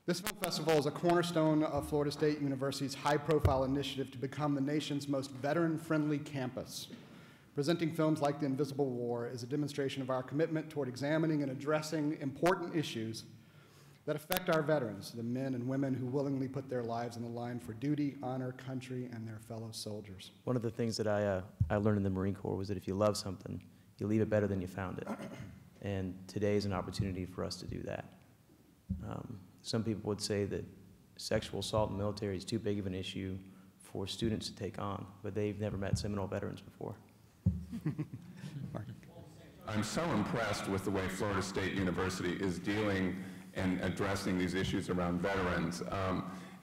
This film festival is a cornerstone of Florida State University's high-profile initiative to become the nation's most veteran-friendly campus. Presenting films like The Invisible War is a demonstration of our commitment toward examining and addressing important issues that affect our veterans, the men and women who willingly put their lives on the line for duty, honor, country, and their fellow soldiers. One of the things that I learned in the Marine Corps was that if you love something, you leave it better than you found it. And today is an opportunity for us to do that. Some people would say that sexual assault in the military is too big of an issue for students to take on, but they've never met Seminole veterans before. I'm so impressed with the way Florida State University is dealing and addressing these issues around veterans.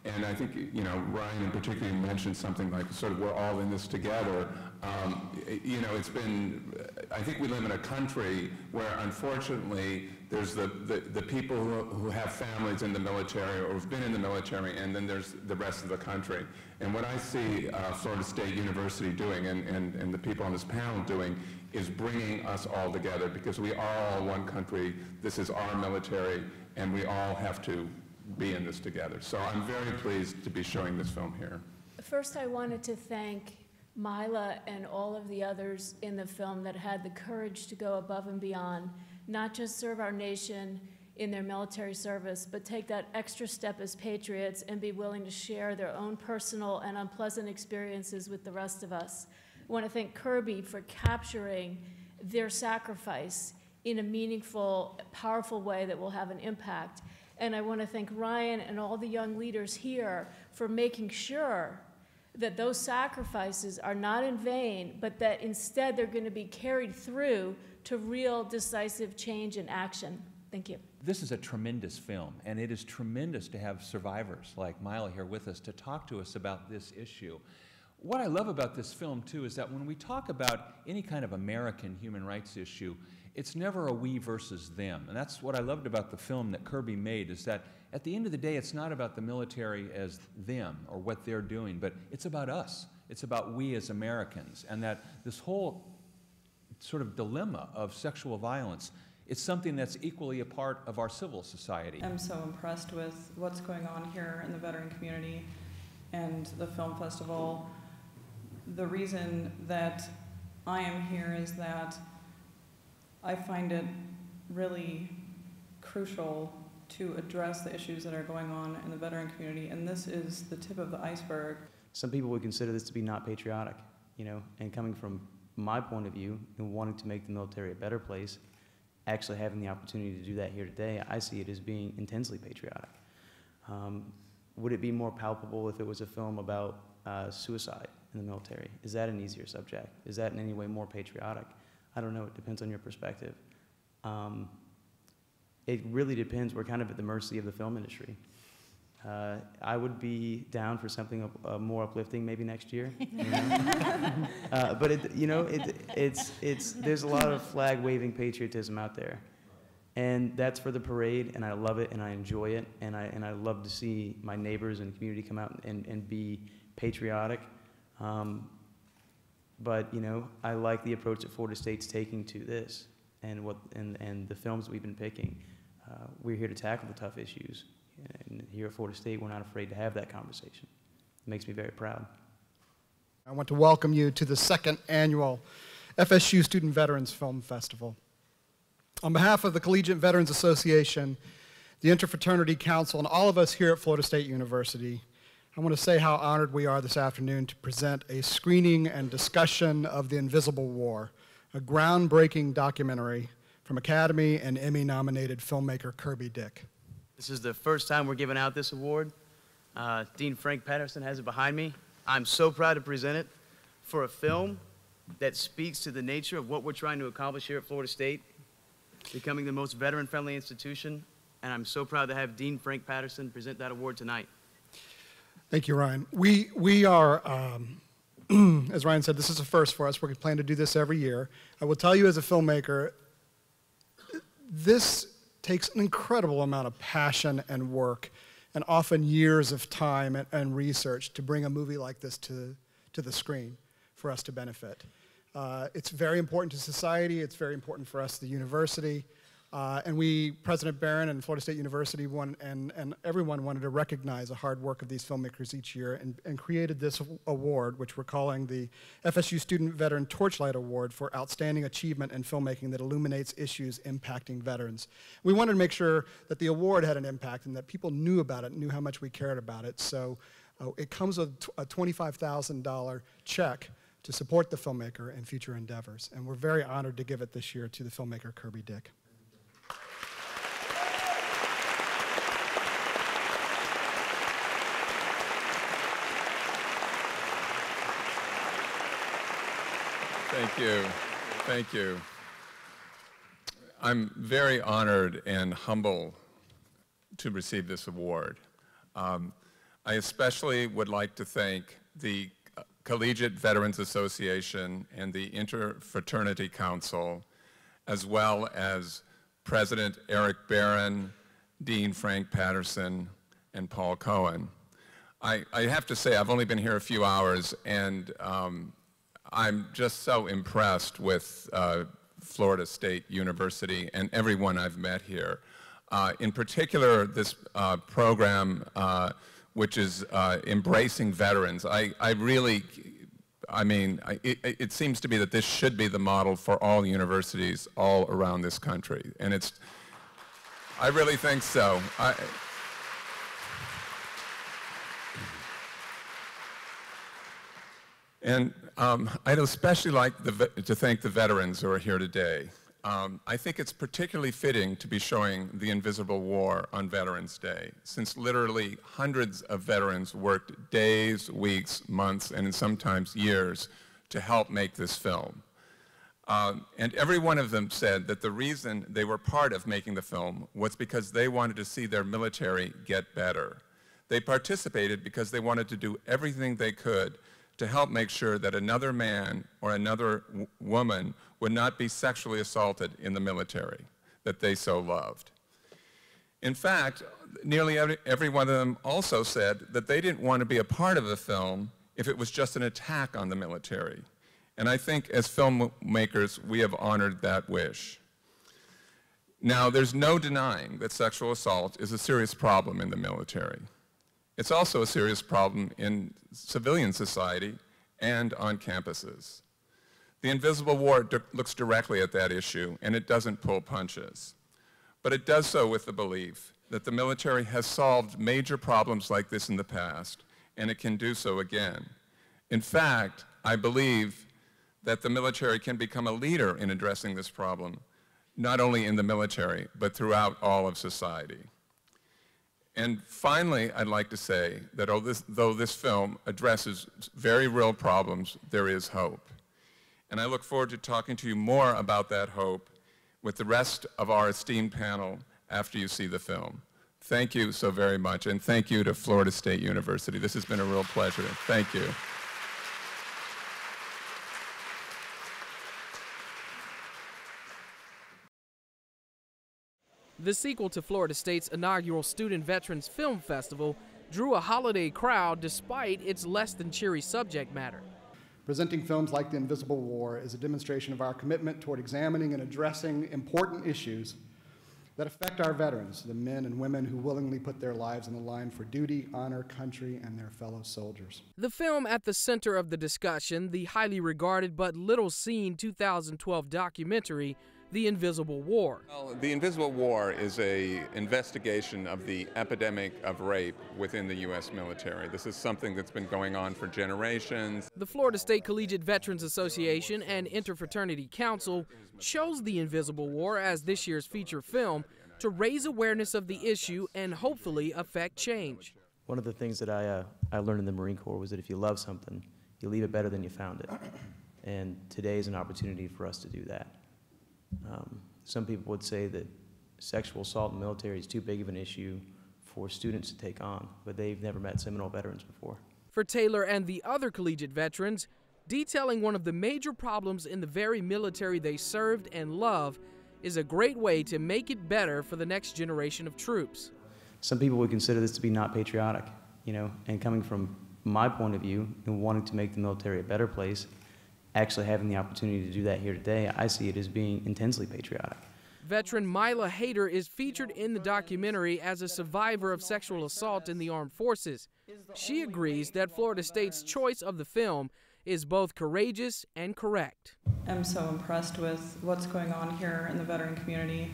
And I think, you know, Ryan in particular mentioned something like sort of we're all in this together. You know, it's been, I think we live in a country where unfortunately there's the people who have families in the military or who've been in the military, and then there's the rest of the country. And what I see Florida State University doing and the people on this panel doing is bringing us all together, because we are all one country. This is our military, and we all have to be in this together. So I'm very pleased to be showing this film here. First, I wanted to thank Mila and all of the others in the film that had the courage to go above and beyond, not just serve our nation in their military service, but take that extra step as patriots and be willing to share their own personal and unpleasant experiences with the rest of us. I want to thank Kirby for capturing their sacrifice in a meaningful, powerful way that will have an impact. And I want to thank Ryan and all the young leaders here for making sure that those sacrifices are not in vain, but that instead they're going to be carried through to real decisive change and action. Thank you. This is a tremendous film, and it is tremendous to have survivors like Mila here with us to talk to us about this issue. What I love about this film, too, is that when we talk about any kind of American human rights issue, it's never a we versus them. And that's what I loved about the film that Kirby made, is that at the end of the day, it's not about the military as them or what they're doing, but it's about us. It's about we as Americans. And that this whole sort of dilemma of sexual violence, it's something that's equally a part of our civil society. I'm so impressed with what's going on here in the veteran community and the film festival. The reason that I am here is that I find it really crucial to address the issues that are going on in the veteran community, and this is the tip of the iceberg. Some people would consider this to be not patriotic, you know, and coming from my point of view and wanting to make the military a better place, actually having the opportunity to do that here today, I see it as being intensely patriotic. Would it be more palpable if it was a film about suicide in the military? Is that an easier subject? Is that in any way more patriotic? I don't know, it depends on your perspective. It really depends. We're kind of at the mercy of the film industry. I would be down for something more uplifting maybe next year. You know? But there's a lot of flag-waving patriotism out there. And that's for the parade, and I love it, and I enjoy it, and I love to see my neighbors and community come out and be patriotic. But you know, I like the approach that Florida State's taking to this, and the films that we've been picking. We're here to tackle the tough issues, and here at Florida State, we're not afraid to have that conversation. It makes me very proud. I want to welcome you to the second annual FSU Student Veterans Film Festival. On behalf of the Collegiate Veterans Association, the Interfraternity Council, and all of us here at Florida State University, I want to say how honored we are this afternoon to present a screening and discussion of The Invisible War, a groundbreaking documentary from Academy and Emmy-nominated filmmaker Kirby Dick. This is the first time we're giving out this award. Dean Frank Patterson has it behind me. I'm so proud to present it for a film that speaks to the nature of what we're trying to accomplish here at Florida State, becoming the most veteran-friendly institution, and I'm so proud to have Dean Frank Patterson present that award tonight. Thank you, Ryan. We are, as Ryan said, this is a first for us. We're planning to do this every year. I will tell you as a filmmaker, this takes an incredible amount of passion and work and often years of time and research to bring a movie like this to the screen for us to benefit. It's very important to society. It's very important for us, the university. And President Barron and Florida State University and everyone wanted to recognize the hard work of these filmmakers each year and created this award, which we're calling the FSU Student Veteran Torchlight Award for outstanding achievement in filmmaking that illuminates issues impacting veterans. We wanted to make sure that the award had an impact and that people knew about it, knew how much we cared about it. So it comes with a $25,000 check to support the filmmaker in future endeavors. And we're very honored to give it this year to the filmmaker Kirby Dick. Thank you. Thank you. I'm very honored and humble to receive this award. I especially would like to thank the Collegiate Veterans Association and the Interfraternity Council, as well as President Eric Barron, Dean Frank Patterson, and Paul Cohen. I have to say, I've only been here a few hours, and I'm just so impressed with Florida State University and everyone I've met here. In particular, this program, which is Embracing Veterans. It seems to me that this should be the model for all universities all around this country. And I really think so. I'd especially like to thank the veterans who are here today. I think it's particularly fitting to be showing The Invisible War on Veterans Day, since literally hundreds of veterans worked days, weeks, months, and sometimes years to help make this film. And every one of them said that the reason they were part of making the film was because they wanted to see their military get better. They participated because they wanted to do everything they could to help make sure that another man or another woman would not be sexually assaulted in the military that they so loved. In fact, nearly every one of them also said that they didn't want to be a part of the film if it was just an attack on the military. And I think as filmmakers, we have honored that wish. Now, there's no denying that sexual assault is a serious problem in the military. It's also a serious problem in civilian society and on campuses. The Invisible War looks directly at that issue, and it doesn't pull punches. But it does so with the belief that the military has solved major problems like this in the past, and it can do so again. In fact, I believe that the military can become a leader in addressing this problem, not only in the military, but throughout all of society. And finally, I'd like to say that though this film addresses very real problems, there is hope. And I look forward to talking to you more about that hope with the rest of our esteemed panel after you see the film. Thank you so very much, and thank you to Florida State University. This has been a real pleasure. Thank you. The sequel to Florida State's inaugural Student Veterans Film Festival drew a holiday crowd despite its less than cheery subject matter. Presenting films like The Invisible War is a demonstration of our commitment toward examining and addressing important issues that affect our veterans, the men and women who willingly put their lives on the line for duty, honor, country, and their fellow soldiers. The film at the center of the discussion, the highly regarded but little seen 2012 documentary, The Invisible War. Well, The Invisible War is an investigation of the epidemic of rape within the U.S. military. This is something that's been going on for generations. The Florida State Collegiate Veterans Association and Interfraternity Council chose The Invisible War as this year's feature film to raise awareness of the issue and hopefully affect change. One of the things that I learned in the Marine Corps was that if you love something, you leave it better than you found it. And today is an opportunity for us to do that. Some people would say that sexual assault in the military is too big of an issue for students to take on, but they've never met Seminole veterans before. For Taylor and the other collegiate veterans, detailing one of the major problems in the very military they served and love is a great way to make it better for the next generation of troops. Some people would consider this to be not patriotic, and coming from my point of view and wanting to make the military a better place, actually having the opportunity to do that here today, I see it as being intensely patriotic. Veteran Mila Hader is featured in the documentary as a survivor of sexual assault in the armed forces. She agrees that Florida State's choice of the film is both courageous and correct. I'm so impressed with what's going on here in the veteran community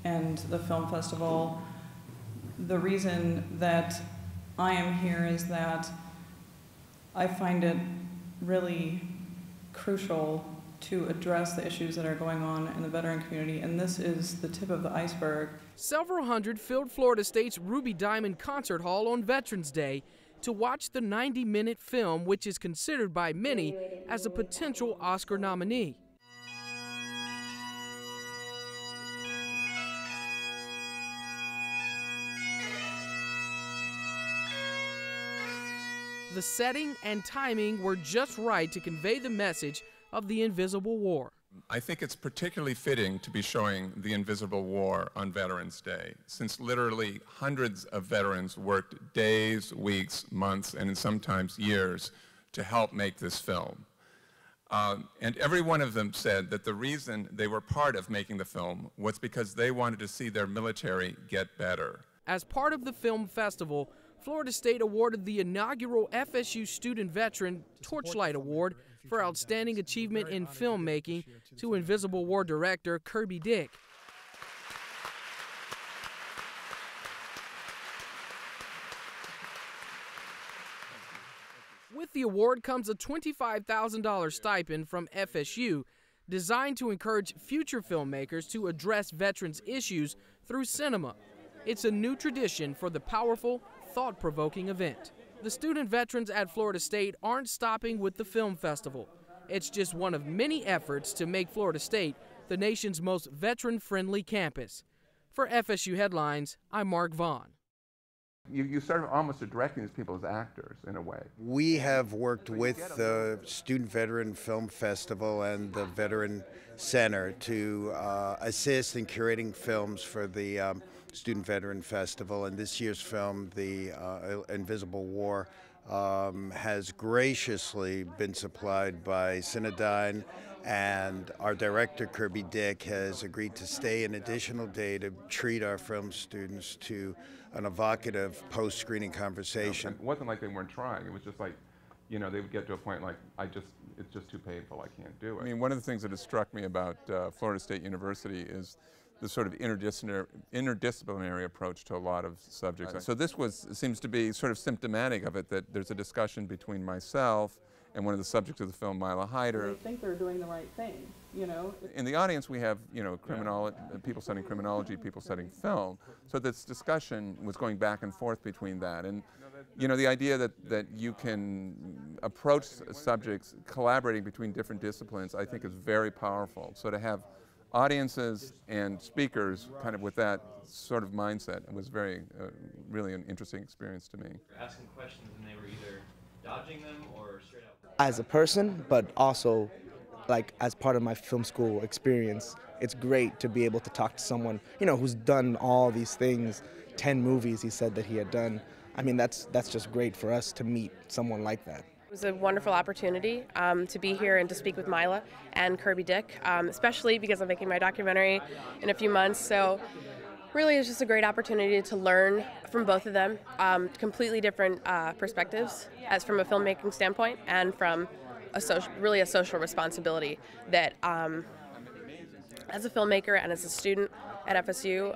and the film festival. The reason that I am here is that I find it really crucial to address the issues that are going on in the veteran community, and this is the tip of the iceberg. Several hundred filled Florida State's Ruby Diamond Concert Hall on Veterans Day to watch the 90-minute film, which is considered by many as a potential Oscar nominee. The setting and timing were just right to convey the message of the Invisible War. I think it's particularly fitting to be showing the Invisible War on Veterans Day, since literally hundreds of veterans worked days, weeks, months, and sometimes years to help make this film. And every one of them said that the reason they were part of making the film was because they wanted to see their military get better. As part of the film festival, Florida State awarded the inaugural FSU Student Veteran Torchlight Award for Outstanding Achievement in Filmmaking to Invisible War director Kirby Dick. With the award comes a $25,000 stipend from FSU, designed to encourage future filmmakers to address veterans' issues through cinema. It's a new tradition for the powerful, thought-provoking event. The student veterans at Florida State aren't stopping with the film festival. It's just one of many efforts to make Florida State the nation's most veteran-friendly campus. For FSU Headlines, I'm Mark Vaughn. You sort of almost are directing these people as actors in a way. We have worked with the Student Veteran Film Festival and the Veteran Center to assist in curating films for the Student Veteran Festival, and this year's film, The Invisible War, has graciously been supplied by Cinedyne, and our director, Kirby Dick, has agreed to stay an additional day to treat our film students to an evocative post-screening conversation. It wasn't like they weren't trying. It was just like, you know, they would get to a point like, it's just too painful, I can't do it. I mean, one of the things that has struck me about Florida State University is the sort of interdisciplinary approach to a lot of subjects. Right. So this seems to be sort of symptomatic of it, that there's a discussion between myself and one of the subjects of the film, Mila Hader. They think they're doing the right thing, you know. In the audience we have, you know, people studying criminology, people studying film. So this discussion was going back and forth between that. And, you know, the idea that you can approach subjects collaborating between different disciplines, I think is very powerful. So to have audiences and speakers kind of with that sort of mindset was really an interesting experience to me. Asking questions and they were either dodging them or straight out. As a person, but also like as part of my film school experience, it's great to be able to talk to someone, you know, who's done all these things, 10 movies he said that he had done. I mean, that's just great for us to meet someone like that. It was a wonderful opportunity to be here and to speak with Mila and Kirby Dick, especially because I'm making my documentary in a few months. So really it's just a great opportunity to learn from both of them, completely different perspectives as from a filmmaking standpoint and from a social responsibility that as a filmmaker and as a student at FSU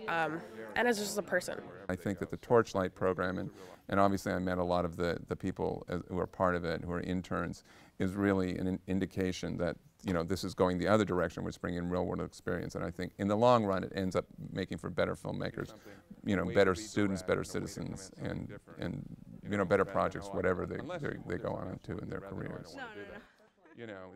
and as just a person. I think that the Torchlight program, and obviously I met a lot of the people who are part of it, who are interns, is really an indication that, you know, this is going the other direction, which is bringing in real-world experience. And I think in the long run, it ends up making for better filmmakers, you know, better students, better citizens, and you know, better projects, whatever they go on to in their careers. You know.